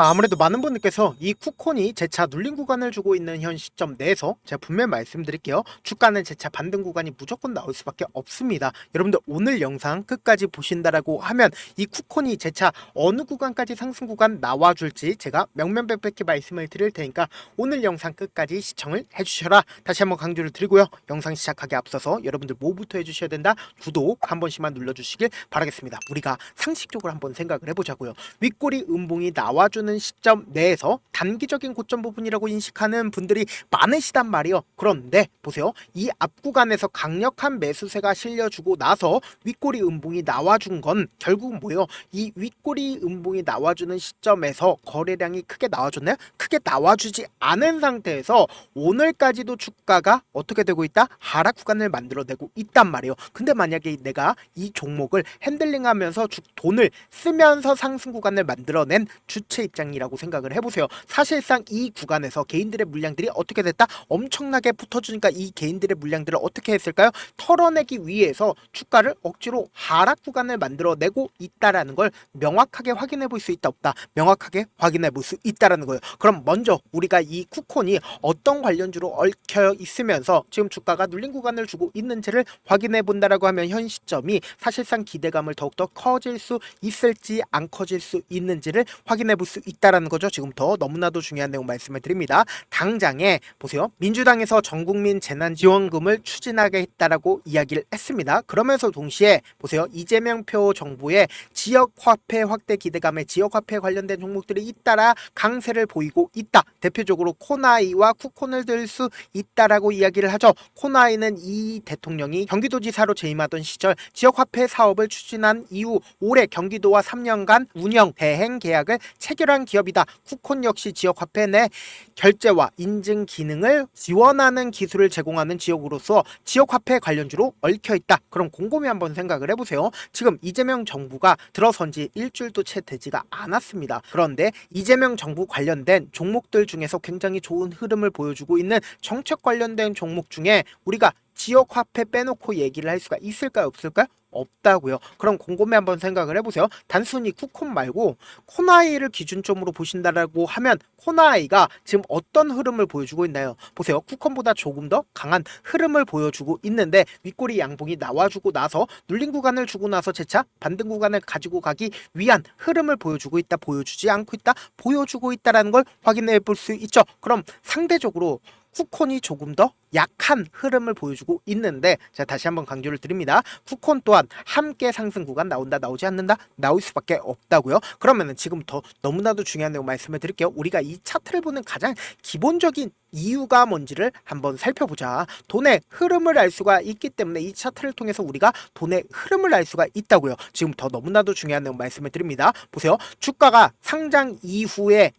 아무래도 많은 분들께서 이 쿠콘이 재차 눌린 구간을 주고 있는 현 시점 내에서 제가 분명히 말씀드릴게요. 주가는 재차 반등 구간이 무조건 나올 수밖에 없습니다. 여러분들 오늘 영상 끝까지 보신다라고 하면 이 쿠콘이 재차 어느 구간까지 상승 구간 나와줄지 제가 명명백백히 말씀을 드릴 테니까 오늘 영상 끝까지 시청을 해주셔라. 다시 한번 강조를 드리고요. 영상 시작하기 앞서서 여러분들 뭐부터 해주셔야 된다? 구독 한 번씩만 눌러주시길 바라겠습니다. 우리가 상식적으로 한번 생각을 해보자고요. 윗꼬리 음봉이 나와주는 시점 내에서 단기적인 고점 부분이라고 인식하는 분들이 많으시단 말이에요. 그런데 보세요. 이 앞 구간에서 강력한 매수세가 실려주고 나서 윗꼬리 음봉이 나와준 건 결국 뭐예요? 이 윗꼬리 음봉이 나와주는 시점에서 거래량이 크게 나와줬나요? 크게 나와주지 않은 상태에서 오늘까지도 주가가 어떻게 되고 있다? 하락 구간을 만들어내고 있단 말이에요. 근데 만약에 내가 이 종목을 핸들링하면서 돈을 쓰면서 상승 구간을 만들어낸 주체 입장이라고 생각을 해보세요. 사실상 이 구간에서 개인들의 물량들이 어떻게 됐다? 엄청나게 붙어주니까 이 개인들의 물량들을 어떻게 했을까요? 털어내기 위해서 주가를 억지로 하락 구간을 만들어내고 있다라는 걸 명확하게 확인해 볼 수 있다 없다? 명확하게 확인해 볼 수 있다라는 거예요. 그럼 먼저 우리가 이 쿠콘이 어떤 관련주로 얽혀 있으면서 지금 주가가 눌린 구간을 주고 있는지를 확인해 본다라고 하면 현 시점이 사실상 기대감을 더욱더 커질 수 있을지 안 커질 수 있는지를 확인해 볼 수 있다라는 거죠. 지금부터 너무나도 중요한 내용 말씀을 드립니다. 당장에 보세요. 민주당에서 전국민 재난지원금을 추진하게 했다라고 이야기를 했습니다. 그러면서 동시에 보세요. 이재명 표 정부의 지역화폐 확대 기대감에 지역화폐 관련된 종목들이 잇따라 강세를 보이고 있다. 대표적으로 코나이와 쿠콘을 들 수 있다라고 이야기를 하죠. 코나이는 이 대통령이 경기도지사로 재임하던 시절 지역화폐 사업을 추진한 이후 올해 경기도와 3년간 운영 대행 계약을 체결한 기업이다. 쿠콘 역시 지역화폐 내 결제와 인증 기능을 지원하는 기술을 제공하는 지역으로서 지역화폐 관련주로 얽혀있다. 그럼 곰곰이 한번 생각을 해보세요. 지금 이재명 정부가 들어선 지 일주일도 채 되지가 않았습니다. 그런데 이재명 정부 관련된 종목들 중에서 굉장히 좋은 흐름을 보여주고 있는 정책 관련된 종목 중에 우리가 지역화폐 빼놓고 얘기를 할 수가 있을까요? 없을까요? 없다고요. 그럼 곰곰이 한번 생각을 해보세요. 단순히 쿠콘 말고 코나이를 기준점으로 보신다라고 하면 코나이가 지금 어떤 흐름을 보여주고 있나요? 보세요. 쿠콘보다 조금 더 강한 흐름을 보여주고 있는데 윗꼬리 양봉이 나와주고 나서 눌린 구간을 주고 나서 재차 반등 구간을 가지고 가기 위한 흐름을 보여주고 있다, 보여주지 않고 있다, 보여주고 있다라는 걸 확인해 볼 수 있죠. 그럼 상대적으로 쿠콘이 조금 더 약한 흐름을 보여주고 있는데 제가 다시 한번 강조를 드립니다. 쿠콘 또한 함께 상승 구간 나온다, 나오지 않는다? 나올 수밖에 없다고요. 그러면은 지금부터 너무나도 중요한 내용 말씀을 드릴게요. 우리가 이 차트를 보는 가장 기본적인 이유가 뭔지를 한번 살펴보자. 돈의 흐름을 알 수가 있기 때문에 이 차트를 통해서 우리가 돈의 흐름을 알 수가 있다고요. 지금부터 너무나도 중요한 내용 말씀을 드립니다. 보세요. 주가가 상장 이후에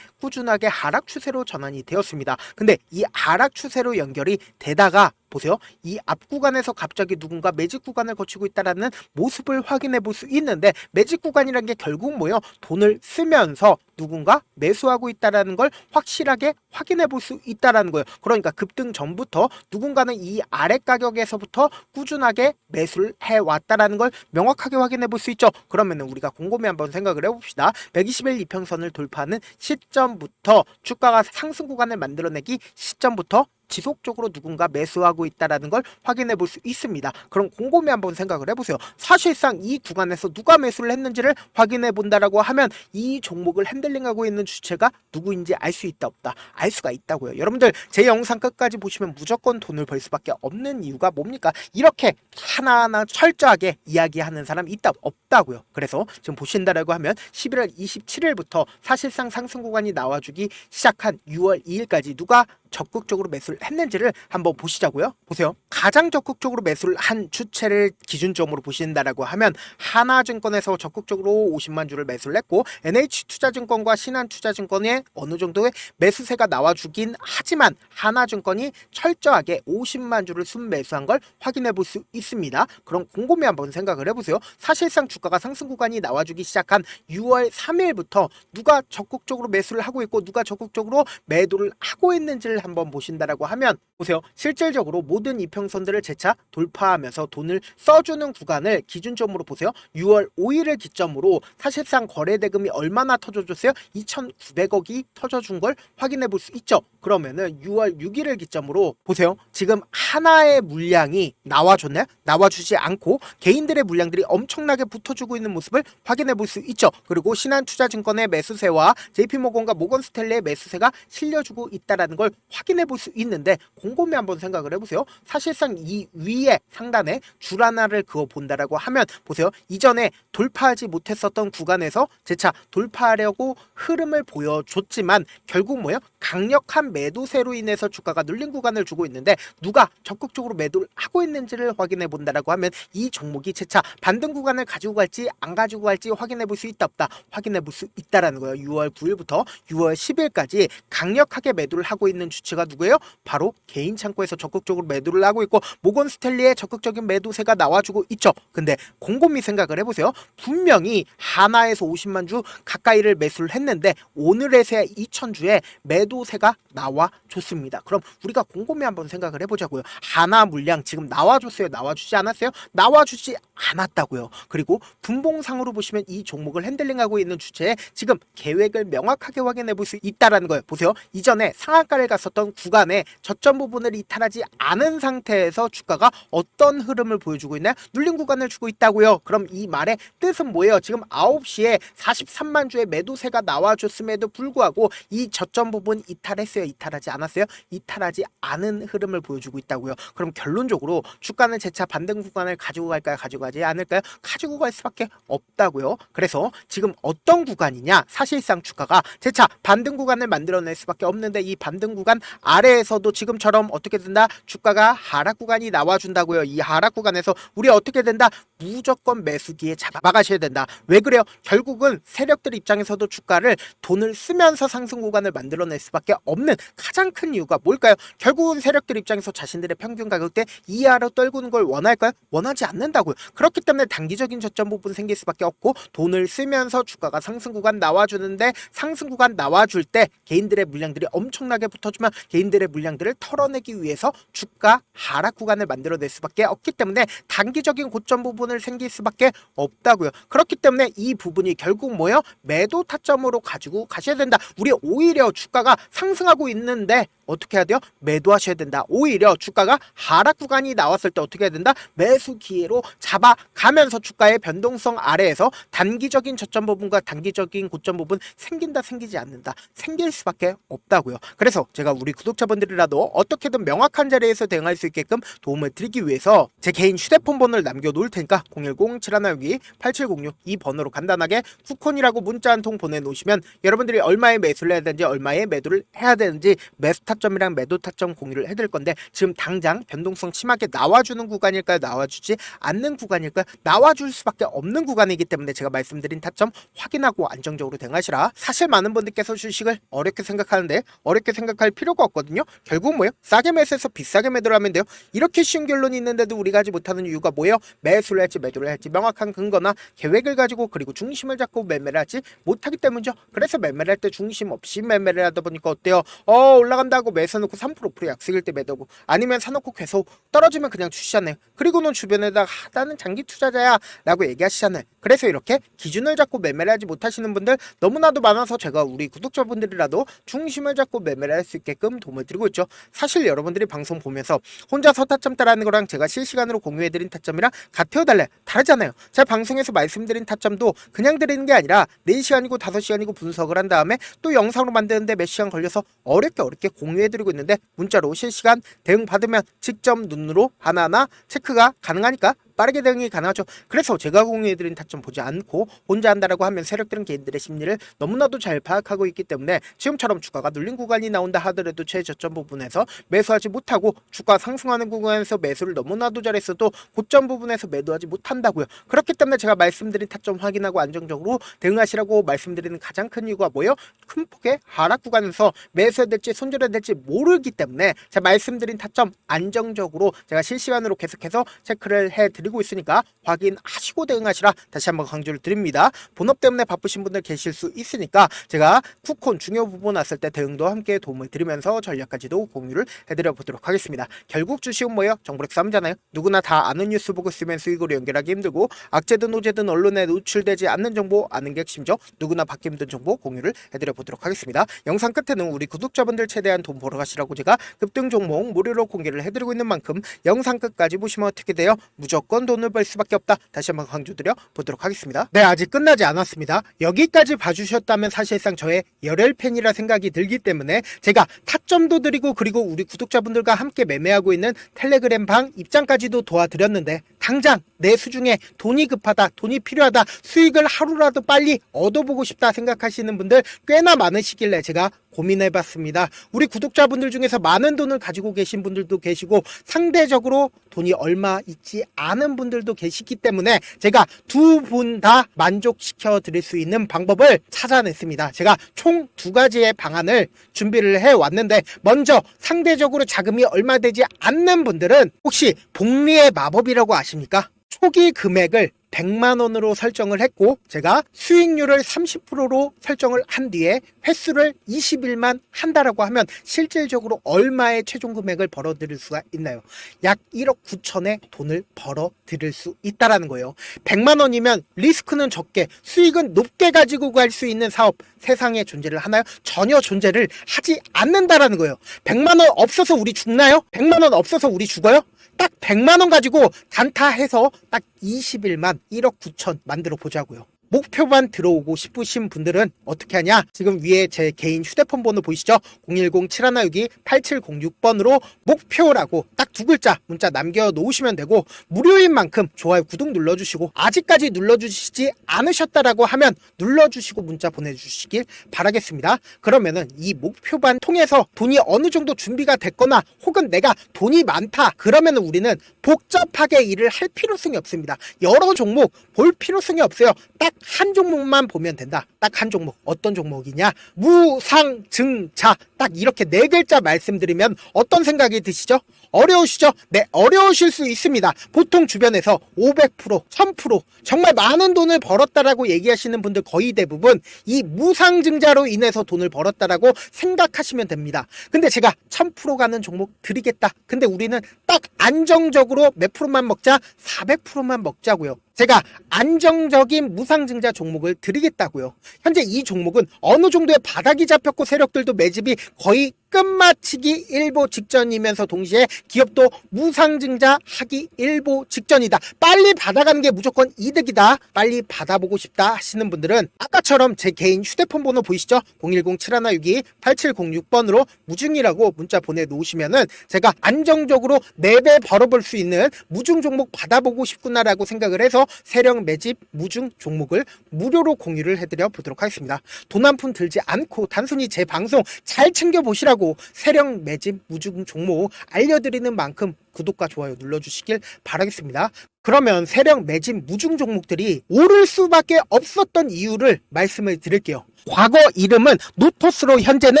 꾸준하게 하락 추세로 전환이 되었습니다. 근데 이 하락 추세로 연결이 되다가 보세요. 이 앞 구간에서 갑자기 누군가 매직 구간을 거치고 있다라는 모습을 확인해 볼 수 있는데 매직 구간이라는 게 결국 뭐예요? 돈을 쓰면서 누군가 매수하고 있다라는 걸 확실하게 확인해 볼 수 있다라는 거예요. 그러니까 급등 전부터 누군가는 이 아래 가격에서부터 꾸준하게 매수를 해왔다라는 걸 명확하게 확인해 볼 수 있죠. 그러면은 우리가 곰곰이 한번 생각을 해봅시다. 120일 이평선을 돌파하는 시점부터 주가가 상승 구간을 만들어내기 시점부터 지속적으로 누군가 매수하고 있다라는 걸 확인해 볼 수 있습니다. 그럼 곰곰이 한번 생각을 해보세요. 사실상 이 구간에서 누가 매수를 했는지를 확인해 본다라고 하면 이 종목을 핸들링하고 있는 주체가 누구인지 알 수 있다 없다? 알 수가 있다고요. 여러분들 제 영상 끝까지 보시면 무조건 돈을 벌 수밖에 없는 이유가 뭡니까? 이렇게 하나하나 철저하게 이야기하는 사람 있다 없다고요. 그래서 지금 보신다라고 하면 11월 27일부터 사실상 상승 구간이 나와주기 시작한 6월 2일까지 누가 적극적으로 매수를 했는지를 한번 보시자고요. 보세요. 가장 적극적으로 매수를 한 주체를 기준점으로 보신다라고 하면 하나증권에서 적극적으로 50만 주를 매수를 했고 NH투자증권과 신한투자증권에 어느 정도의 매수세가 나와주긴 하지만 하나증권이 철저하게 50만 주를 순매수한 걸 확인해 볼 수 있습니다. 그럼 곰곰이 한번 생각을 해보세요. 사실상 주가가 상승 구간이 나와주기 시작한 6월 3일부터 누가 적극적으로 매수를 하고 있고 누가 적극적으로 매도를 하고 있는지를 한번 보신다라고 하면 보세요. 실질적으로 모든 이평선들을 재차 돌파하면서 돈을 써주는 구간을 기준점으로 보세요. 6월 5일을 기점으로 사실상 거래 대금이 얼마나 터져줬어요? 2,900억이 터져준 걸 확인해 볼 수 있죠. 그러면은 6월 6일을 기점으로 보세요. 지금 하나의 물량이 나와줬나요? 나와주지 않고 개인들의 물량들이 엄청나게 붙어주고 있는 모습을 확인해 볼 수 있죠. 그리고 신한투자증권의 매수세와 JP모건과 모건스탠리의 매수세가 실려주고 있다는 걸 확인해 볼 수 있는데 곰곰이 한번 생각을 해보세요. 사실상 이 위에 상단에 줄 하나를 그어 본다라고 하면 보세요. 이전에 돌파하지 못했었던 구간에서 재차 돌파하려고 흐름을 보여줬지만 결국 뭐예요? 강력한 매도세로 인해서 주가가 눌린 구간을 주고 있는데 누가 적극적으로 매도를 하고 있는지를 확인해 본다라고 하면 이 종목이 재차 반등 구간을 가지고 갈지 안 가지고 갈지 확인해 볼 수 있다 없다 확인해 볼 수 있다라는 거예요. 6월 9일부터 6월 10일까지 강력하게 매도를 하고 있는 주체가 누구예요? 바로 개인 창고에서 적극적으로 매도를 하고 있고 모건스탠리의 적극적인 매도세가 나와주고 있죠. 근데 곰곰이 생각을 해보세요. 분명히 하나에서 50만 주 가까이를 매수를 했는데 오늘에서야 2,000주에 매도세가 나와줬습니다. 그럼 우리가 곰곰이 한번 생각을 해보자고요. 하나 물량 지금 나와줬어요? 나와주지 않았어요? 나와주지 않았다고요. 그리고 분봉상으로 보시면 이 종목을 핸들링하고 있는 주체에 지금 계획을 명확하게 확인해 볼 수 있다라는 거예요. 보세요. 이전에 상한가를 갔었던 구간에 저점 부분을 이탈하지 않은 상태에서 주가가 어떤 흐름을 보여주고 있나요? 눌린 구간을 주고 있다고요. 그럼 이 말의 뜻은 뭐예요? 지금 9시에 43만 주의 매도세가 나와줬음에도 불구하고 이 저점 부분 이탈했어요? 이탈하지 않았어요? 이탈하지 않은 흐름을 보여주고 있다고요. 그럼 결론적으로 주가는 재차 반등 구간을 가지고 갈까요? 가지고 가지 않을까요? 가지고 갈 수밖에 없다고요. 그래서 지금 어떤 구간이냐? 사실상 주가가 재차 반등 구간을 만들어낼 수밖에 없는데 이 반등 구간 아래에서도 지금처럼 어떻게 된다? 주가가 하락 구간이 나와준다고요. 이 하락 구간에서 우리 어떻게 된다? 무조건 매수기에 잡아가셔야 된다. 왜 그래요? 결국은 세력들 입장에서도 주가를 돈을 쓰면서 상승 구간을 만들어낼 수밖에 없는 가장 큰 이유가 뭘까요? 결국은 세력들 입장에서 자신들의 평균 가격대 이하로 떨구는 걸 원할까요? 원하지 않는다고요. 그렇기 때문에 단기적인 저점 부분 생길 수밖에 없고 돈을 쓰면서 주가가 상승 구간 나와주는데 상승 구간 나와줄 때 개인들의 물량들이 엄청나게 붙어주면 개인들의 물량들을 털어내기 위해서 주가 하락 구간을 만들어낼 수밖에 없기 때문에 단기적인 고점 부분을 생길 수밖에 없다고요. 그렇기 때문에 이 부분이 결국 뭐예요? 매도 타점으로 가지고 가셔야 된다. 우리 오히려 주가가 상승하고 있는데 어떻게 해야 돼요? 매도하셔야 된다. 오히려 주가가 하락 구간이 나왔을 때 어떻게 해야 된다? 매수 기회로 잡아가면서 주가의 변동성 아래에서 단기적인 저점 부분과 단기적인 고점 부분 생긴다 생기지 않는다 생길 수밖에 없다고요. 그래서 제가 우리 구독자분들이라도 어떻게든 명확한 자리에서 대응할 수 있게끔 도움을 드리기 위해서 제 개인 휴대폰 번호를 남겨놓을 테니까 010-7162-8706 이 번호로 간단하게 쿠폰이라고 문자 한 통 보내놓으시면 여러분들이 얼마에 매수를 해야 되는지 얼마에 매도를 해야 되는지 매수 타점이랑 매도 타점 공유를 해드릴 건데 지금 당장 변동성 심하게 나와주는 구간일까요? 나와주지 않는 구간일까요? 나와줄 수밖에 없는 구간이기 때문에 제가 말씀드린 타점 확인하고 안정적으로 대응하시라. 사실 많은 분들께서 주식을 어렵게 생각하는데 어렵게 생각할 필요가 없거든요. 결국 뭐예요? 싸게 매수해서 비싸게 매도를 하면 돼요. 이렇게 쉬운 결론이 있는데도 우리가 하지 못하는 이유가 뭐예요? 매수를 할지 매도를 할지 명확한 근거나 계획을 가지고 그리고 중심을 잡고 매매를 하지 못하기 때문이죠. 그래서 매매를 할 때 중심 없이 매매를 하다 보니까 어때요? 올라간다고 매수해놓고 3% 5% 약속일 때 매도고 아니면 사놓고 계속 떨어지면 그냥 주시잖아요. 그리고는 주변에다가 나는 장기 투자자야 라고 얘기하시잖아요. 그래서 이렇게 기준을 잡고 매매를 하지 못하시는 분들 너무나도 많아서 제가 우리 구독자분들이라도 중심을 잡고 매매를 할 수 있게끔 도움을 드리고 있죠. 사실 여러분들이 방송 보면서 혼자서 타점 따라하는 거랑 제가 실시간으로 공유해드린 타점이랑 같아요 달라요? 다르잖아요. 제가 방송에서 말씀드린 타점도 그냥 드리는 게 아니라 4시간이고 5시간이고 분석을 한 다음에 또 영상으로 만드는데 몇 시간 걸려서 어렵게 공유해드리고 있는데 문자로 실시간 대응 받으면 직접 눈으로 하나하나 체크가 가능하니까 빠르게 대응이 가능하죠. 그래서 제가 공유해드린 타점 보지 않고 혼자 한다라고 하면 세력들은 개인들의 심리를 너무나도 잘 파악하고 있기 때문에 지금처럼 주가가 눌린 구간이 나온다 하더라도 최저점 부분에서 매수하지 못하고 주가 상승하는 구간에서 매수를 너무나도 잘했어도 고점 부분에서 매도하지 못한다고요. 그렇기 때문에 제가 말씀드린 타점 확인하고 안정적으로 대응하시라고 말씀드리는 가장 큰 이유가 뭐예요? 큰 폭의 하락 구간에서 매수해야 될지 손절해야 될지 모르기 때문에 제가 말씀드린 타점 안정적으로 제가 실시간으로 계속해서 체크를 해드립니다. 드리고 있으니까 확인하시고 대응하시라 다시 한번 강조를 드립니다. 본업 때문에 바쁘신 분들 계실 수 있으니까 제가 쿠폰 중요 부분 왔을 때 대응도 함께 도움을 드리면서 전략까지도 공유를 해드려 보도록 하겠습니다. 결국 주식은 뭐예요? 정보력 싸움잖아요. 누구나 다 아는 뉴스 보고 쓰면 수익으로 연결하기 힘들고 악재든 호재든 언론에 노출되지 않는 정보 아는 게 핵심이죠. 누구나 받기 힘든 정보 공유를 해드려 보도록 하겠습니다. 영상 끝에는 우리 구독자분들 최대한 돈 벌어 가시라고 제가 급등 종목 무료로 공개를 해드리고 있는 만큼 영상 끝까지 보시면 어떻게 돼요? 무조건 돈을 벌 수밖에 없다. 다시 한번 강조드려 보도록 하겠습니다. 네, 아직 끝나지 않았습니다. 여기까지 봐주셨다면 사실상 저의 열혈 팬이라 생각이 들기 때문에 제가 타점도 드리고 그리고 우리 구독자분들과 함께 매매하고 있는 텔레그램 방 입장까지도 도와드렸는데 당장 내 수중에 돈이 급하다, 돈이 필요하다, 수익을 하루라도 빨리 얻어보고 싶다 생각하시는 분들 꽤나 많으시길래 제가 고민해봤습니다. 우리 구독자분들 중에서 많은 돈을 가지고 계신 분들도 계시고 상대적으로 돈이 얼마 있지 않은 분들도 계시기 때문에 제가 두 분 다 만족시켜 드릴 수 있는 방법을 찾아냈습니다. 제가 총 두 가지의 방안을 준비를 해왔는데 먼저 상대적으로 자금이 얼마 되지 않는 분들은 혹시 복리의 마법이라고 아십니까? 초기 금액을 100만원으로 설정을 했고 제가 수익률을 30%로 설정을 한 뒤에 횟수를 20일만 한다라고 하면 실질적으로 얼마의 최종 금액을 벌어들일 수가 있나요? 약 1억 9천의 돈을 벌어들일 수 있다라는 거예요. 100만원이면 리스크는 적게 수익은 높게 가지고 갈 수 있는 사업 세상에 존재를 하나요? 전혀 존재를 하지 않는다라는 거예요. 100만원 없어서 우리 죽나요? 100만원 없어서 우리 죽어요? 딱 100만원 가지고 단타해서 딱 20일만 1억 9천 만들어 보자고요. 목표만 들어오고 싶으신 분들은 어떻게 하냐? 지금 위에 제 개인 휴대폰 번호 보이시죠? 010-7162-8706번으로 목표라고 딱 두 글자 문자 남겨놓으시면 되고 무료인 만큼 좋아요 구독 눌러주시고 아직까지 눌러주시지 않으셨다라고 하면 눌러주시고 문자 보내주시길 바라겠습니다. 그러면은 이 목표반 통해서 돈이 어느 정도 준비가 됐거나 혹은 내가 돈이 많다 그러면은 우리는 복잡하게 일을 할 필요성이 없습니다. 여러 종목 볼 필요성이 없어요. 딱 한 종목만 보면 된다. 딱 한 종목. 어떤 종목이냐? 무상증자. 딱 이렇게 네 글자 말씀드리면 어떤 생각이 드시죠? 어려우시죠? 네, 어려우실 수 있습니다. 보통 주변에서 500%, 1000% 정말 많은 돈을 벌었다라고 얘기하시는 분들 거의 대부분 이 무상증자로 인해서 돈을 벌었다라고 생각하시면 됩니다. 근데 제가 1000% 가는 종목 드리겠다. 근데 우리는 딱 안정적으로 몇 프로만 먹자? 400%만 먹자고요. 제가 안정적인 무상증자 종목을 드리겠다고요. 현재 이 종목은 어느 정도의 바닥이 잡혔고 세력들도 매집이 거의 끝마치기 일보 직전이면서 동시에 기업도 무상증자 하기 일보 직전이다. 빨리 받아가는 게 무조건 이득이다. 빨리 받아보고 싶다 하시는 분들은 아까처럼 제 개인 휴대폰 번호 보이시죠? 010-7162-8706번으로 무중이라고 문자 보내놓으시면은 제가 안정적으로 4배 벌어볼 수 있는 무중 종목 받아보고 싶구나라고 생각을 해서 세력 매집 무중 종목을 무료로 공유를 해드려 보도록 하겠습니다. 돈 한 푼 들지 않고 단순히 제 방송 잘 챙겨보시라고 세력 매집 무중 종목 알려드리는 만큼 구독과 좋아요 눌러주시길 바라겠습니다. 그러면 세력 매집 무중 종목들이 오를 수밖에 없었던 이유를 말씀을 드릴게요. 과거 이름은 노토스로 현재는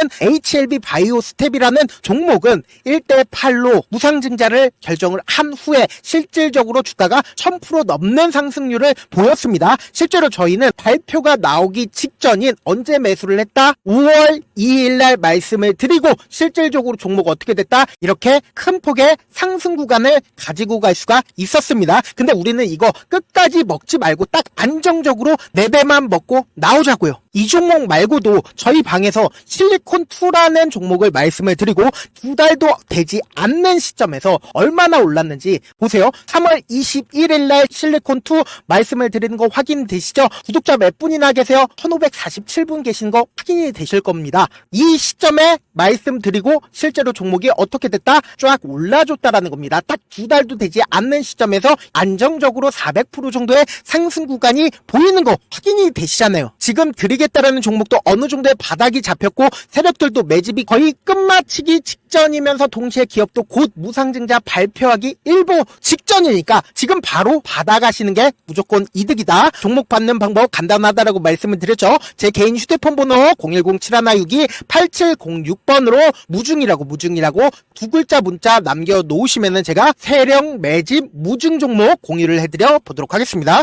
HLB 바이오스텝이라는 종목은 1대8로 무상증자를 결정을 한 후에 실질적으로 주가가 1000% 넘는 상승률을 보였습니다. 실제로 저희는 발표가 나오기 직전인 언제 매수를 했다? 5월 2일날 말씀을 드리고 실질적으로 종목 어떻게 됐다? 이렇게 큰 폭의 상승 구간을 가지고 갈 수가 있었습니다. 근데 우리는 이거 끝까지 먹지 말고 딱 안정적으로 4배만 먹고 나오자고요. 이 종목 말고도 저희 방에서 실리콘2라는 종목을 말씀을 드리고 2달도 되지 않는 시점에서 얼마나 올랐는지 보세요. 3월 21일 날 실리콘2 말씀을 드리는 거 확인되시죠? 구독자 몇 분이나 계세요? 1547분 계신 거 확인이 되실 겁니다. 이 시점에 말씀드리고 실제로 종목이 어떻게 됐다? 쫙 올라줬다라는 겁니다. 딱 2달도 되지 않는 시점에서 안정적으로 400% 정도의 상승 구간이 보이는 거 확인이 되시잖아요. 지금 드리겠다라는 종목도 어느 정도의 바닥이 잡혔고 세력들도 매집이 거의 끝마치기 직전이면서 동시에 기업도 곧 무상증자 발표하기 일보 직전이니까 지금 바로 받아가시는 게 무조건 이득이다. 종목 받는 방법 간단하다라고 말씀을 드렸죠. 제 개인 휴대폰 번호 010-7162-8706번으로 무중이라고 두 글자 문자 남겨놓으시면 그러면은 제가 세력 매집 무증 종목 공유를 해드려 보도록 하겠습니다.